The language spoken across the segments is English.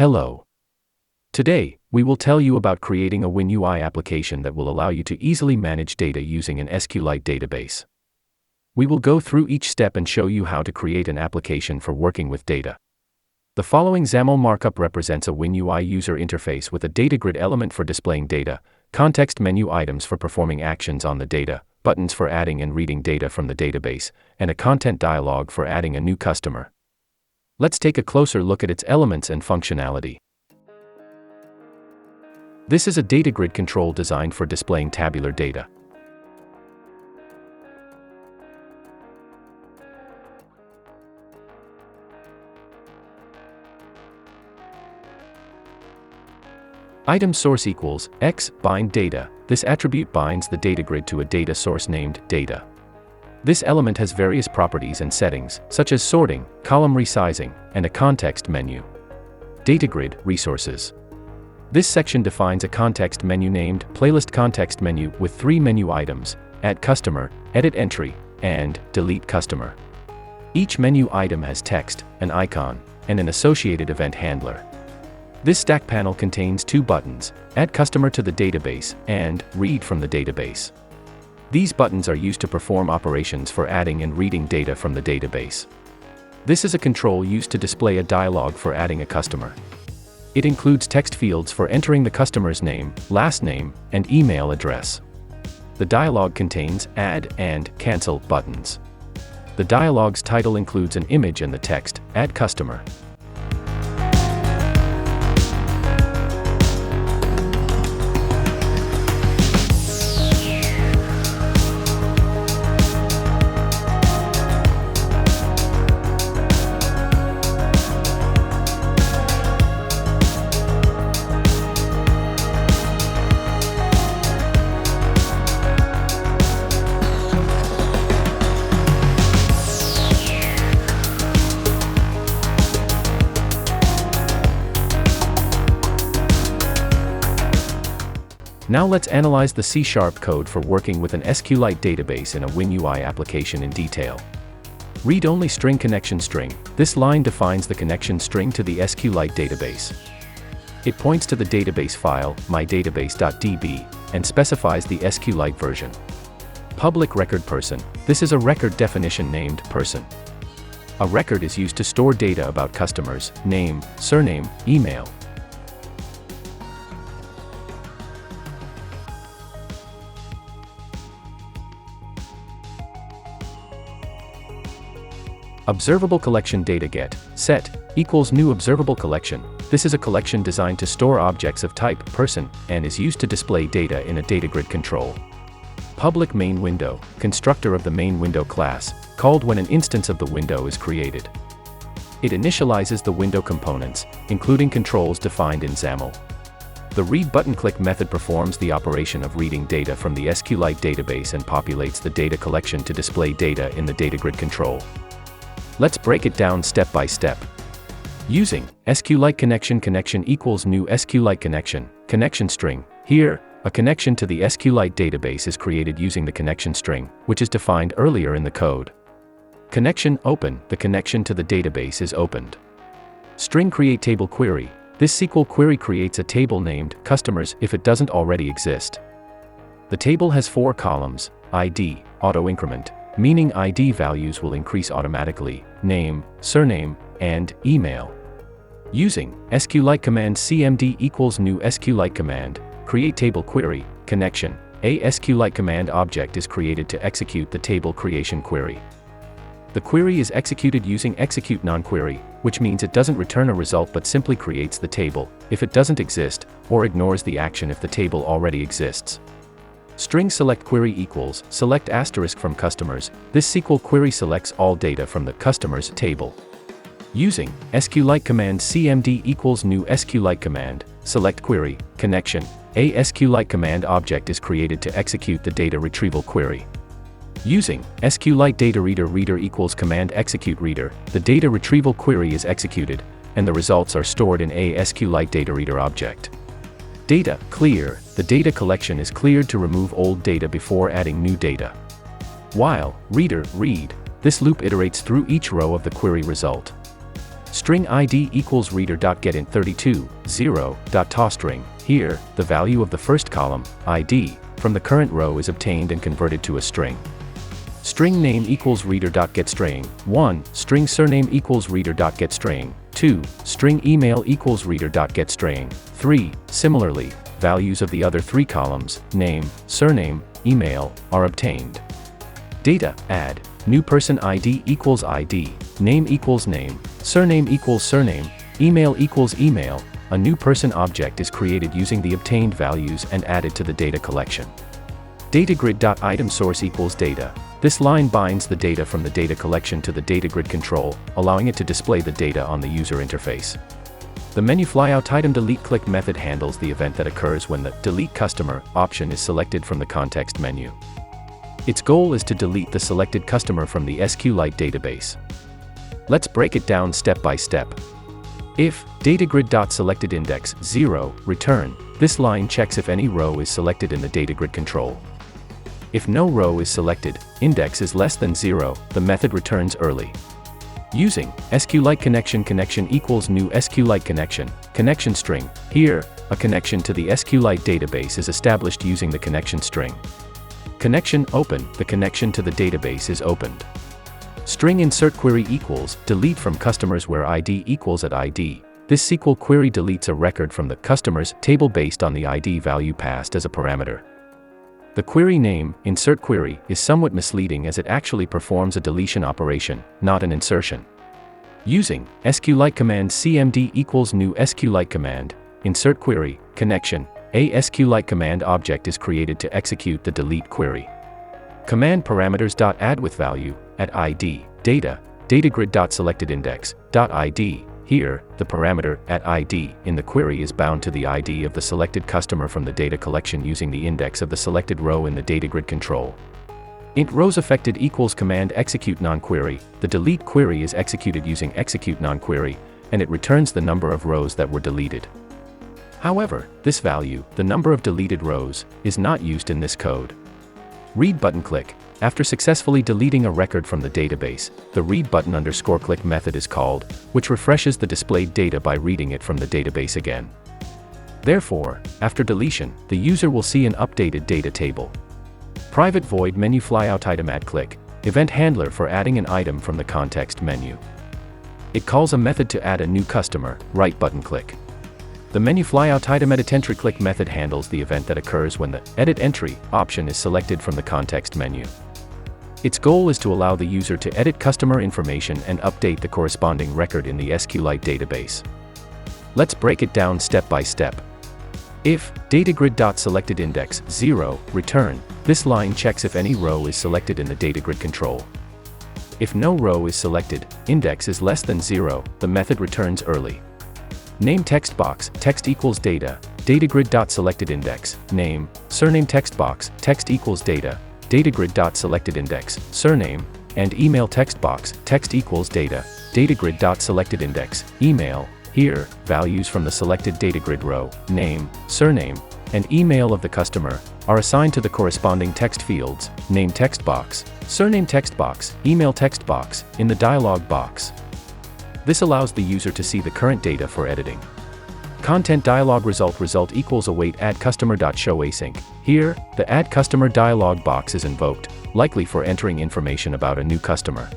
Hello. Today, we will tell you about creating a WinUI application that will allow you to easily manage data using an SQLite database. We will go through each step and show you how to create an application for working with data. The following XAML markup represents a WinUI user interface with a data grid element for displaying data, context menu items for performing actions on the data, buttons for adding and reading data from the database, and a content dialog for adding a new customer. Let's take a closer look at its elements and functionality. This is a data grid control designed for displaying tabular data. Item source equals x bind data. This attribute binds the data grid to a data source named data. This element has various properties and settings, such as sorting, column resizing, and a context menu. Data grid resources. This section defines a context menu named Playlist Context Menu with 3 menu items: Add Customer, Edit Entry, and Delete Customer. Each menu item has text, an icon, and an associated event handler. This stack panel contains 2 buttons: Add Customer to the database and Read from the database. These buttons are used to perform operations for adding and reading data from the database. This is a control used to display a dialog for adding a customer. It includes text fields for entering the customer's name, last name, and email address. The dialog contains Add and Cancel buttons. The dialog's title includes an image and the text, Add Customer. Now let's analyze the C# code for working with an SQLite database in a WinUI application in detail. Read-only string connection string. This line defines the connection string to the SQLite database. It points to the database file, mydatabase.db, and specifies the SQLite version. Public record person. This is a record definition named person. A record is used to store data about customers, name, surname, email. Observable collection data get set equals new observable collection. This is a collection designed to store objects of type person and is used to display data in a data grid control. Public main window, constructor of the main window class, called when an instance of the window is created. It initializes the window components, including controls defined in XAML. The read button click method performs the operation of reading data from the SQLite database and populates the data collection to display data in the data grid control. Let's break it down step by step. Using SQLite connection equals new SQLite connection string. Here, a connection to the SQLite database is created using the connection string, which is defined earlier in the code. Connection open, the connection to the database is opened. String create table query. This SQL query creates a table named customers if it doesn't already exist. The table has 4 columns: ID, auto increment, meaning ID values will increase automatically, name, surname, and email. Using SQLite command cmd equals new SQLite command, create table query, connection, a SQLite command object is created to execute the table creation query. The query is executed using execute non-query, which means it doesn't return a result but simply creates the table if it doesn't exist, or ignores the action if the table already exists. String select query equals select asterisk from customers. This SQL query selects all data from the customers table. Using SQLite command cmd equals new SQLite command, select query, connection, a SQLite command object is created to execute the data retrieval query. Using SQLite data reader equals command execute reader, the data retrieval query is executed, and the results are stored in a SQLite data reader object. Data clear, the data collection is cleared to remove old data before adding new data. While reader read, this loop iterates through each row of the query result. String ID equals reader.getInt32, 0.toString. Here, the value of the first column, ID, from the current row is obtained and converted to a string. String name equals reader.getString. 1. String surname equals reader.getString. 2. String email equals reader.getString. 3. Similarly, values of the other three columns, name, surname, email, are obtained. Data, add, new person ID equals ID, name equals name, surname equals surname, email equals email. A new person object is created using the obtained values and added to the data collection. DataGrid.itemSource equals data. This line binds the data from the data collection to the DataGrid control, allowing it to display the data on the user interface. The menu flyout_item_delete click method handles the event that occurs when the delete customer option is selected from the context menu. Its goal is to delete the selected customer from the SQLite database. Let's break it down step by step. If DataGrid.selectedIndex 0, return, this line checks if any row is selected in the DataGrid control. If no row is selected, index is less than 0, the method returns early. Using SQLite connection equals new SQLite connection string. Here, a connection to the SQLite database is established using the connection string. Connection open, the connection to the database is opened. String insert query equals delete from customers where ID equals at ID. This SQL query deletes a record from the customers table based on the ID value passed as a parameter. The query name, insert query, is somewhat misleading as it actually performs a deletion operation, not an insertion. Using SQLite command cmd equals new SQLite command, insert query, connection, a SQLite command object is created to execute the delete query. Command parameters.add with value, at ID, data, DataGrid.selectedIndex.id. Here, the parameter, at ID, in the query is bound to the ID of the selected customer from the data collection using the index of the selected row in the DataGrid control. Int rows affected equals command execute non-query. The delete query is executed using execute non-query, and it returns the number of rows that were deleted. However, this value, the number of deleted rows, is not used in this code. Read button click. After successfully deleting a record from the database, the read_button_click method is called, which refreshes the displayed data by reading it from the database again. Therefore, after deletion, the user will see an updated data table. Private void menu flyout_item add click, event handler for adding an item from the context menu. It calls a method to add a new customer, right button click. The menu flyout_item edit entry click method handles the event that occurs when the edit entry option is selected from the context menu. Its goal is to allow the user to edit customer information and update the corresponding record in the SQLite database. Let's break it down step by step. If DataGrid.selectedIndex 0, return, this line checks if any row is selected in the DataGrid control. If no row is selected, index is less than 0, the method returns early. Name text box, text equals data, DataGrid.selectedIndex, name, surname text box, text equals data, DataGrid.selectedIndex, surname, and email text box, text equals data, DataGrid.selectedIndex, email. Here, values from the selected DataGrid row, name, surname, and email of the customer, are assigned to the corresponding text fields, name text box, surname text box, email text box, in the dialog box. This allows the user to see the current data for editing. Content dialog result equals await add customer.showAsync. Here, the add customer dialog box is invoked, likely for entering information about a new customer.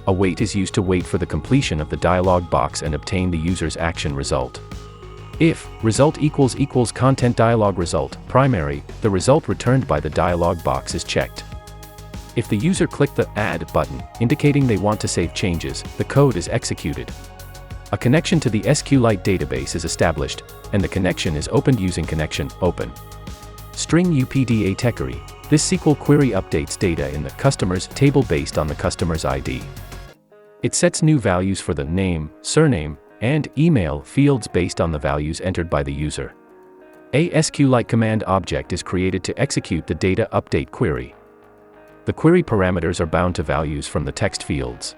Await is used to wait for the completion of the dialog box and obtain the user's action result. If result equals content dialog result primary, the result returned by the dialog box is checked. If the user clicked the Add button, indicating they want to save changes, the code is executed. A connection to the SQLite database is established, and the connection is opened using connection open. String upda query. This SQL query updates data in the customers table based on the customer's ID. It sets new values for the name, surname, and email fields based on the values entered by the user. A SQLite command object is created to execute the data update query. The query parameters are bound to values from the text fields.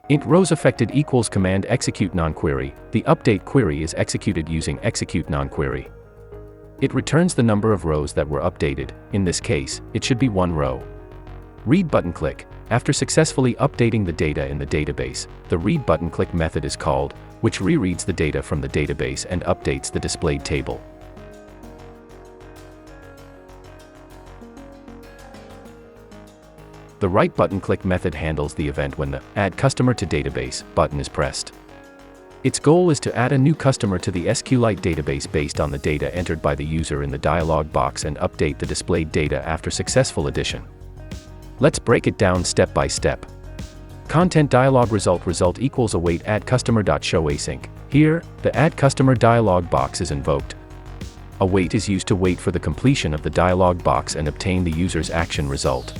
Int rows affected equals command execute non-query. The update query is executed using execute non-query. It returns the number of rows that were updated. In this case, it should be 1 row. Read button click. After successfully updating the data in the database, the read button click method is called, which rereads the data from the database and updates the displayed table. The write button click method handles the event when the Add Customer to Database button is pressed. Its goal is to add a new customer to the SQLite database based on the data entered by the user in the dialog box and update the displayed data after successful addition. Let's break it down step by step. Content dialog result equals await add customer.showAsync. Here, the add customer dialog box is invoked. Await is used to wait for the completion of the dialog box and obtain the user's action result.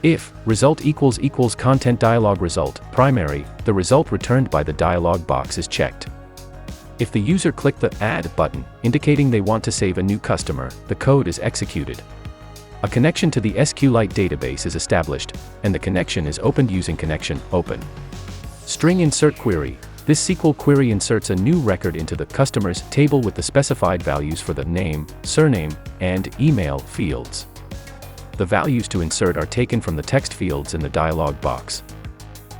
If result equals content dialog result primary, the result returned by the dialog box is checked. If the user clicked the add button, indicating they want to save a new customer, the code is executed. A connection to the SQLite database is established, and the connection is opened using connection open. String insert query. This SQL query inserts a new record into the customers table with the specified values for the name, surname, and email fields. The values to insert are taken from the text fields in the dialog box.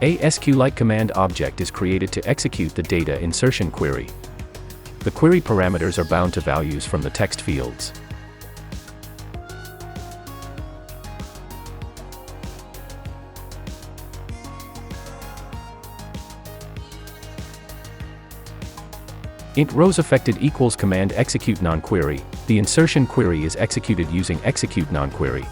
A SQLite command object is created to execute the data insertion query. The query parameters are bound to values from the text fields. Int rows affected equals command execute non-query. The insertion query is executed using execute non-query.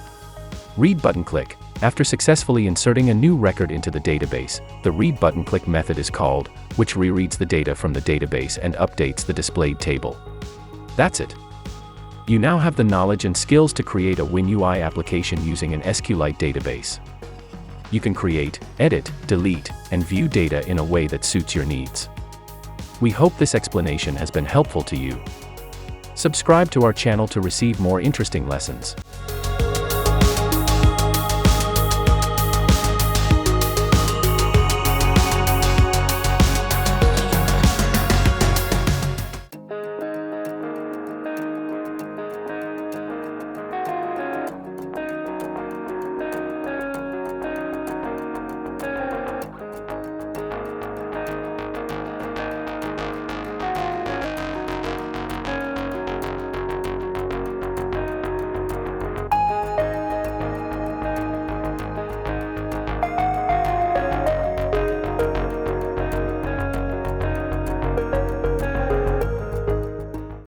Read button click. After successfully inserting a new record into the database, the read button click method is called, which rereads the data from the database and updates the displayed table. That's it. You now have the knowledge and skills to create a WinUI application using an SQLite database. You can create, edit, delete, and view data in a way that suits your needs. We hope this explanation has been helpful to you. Subscribe to our channel to receive more interesting lessons.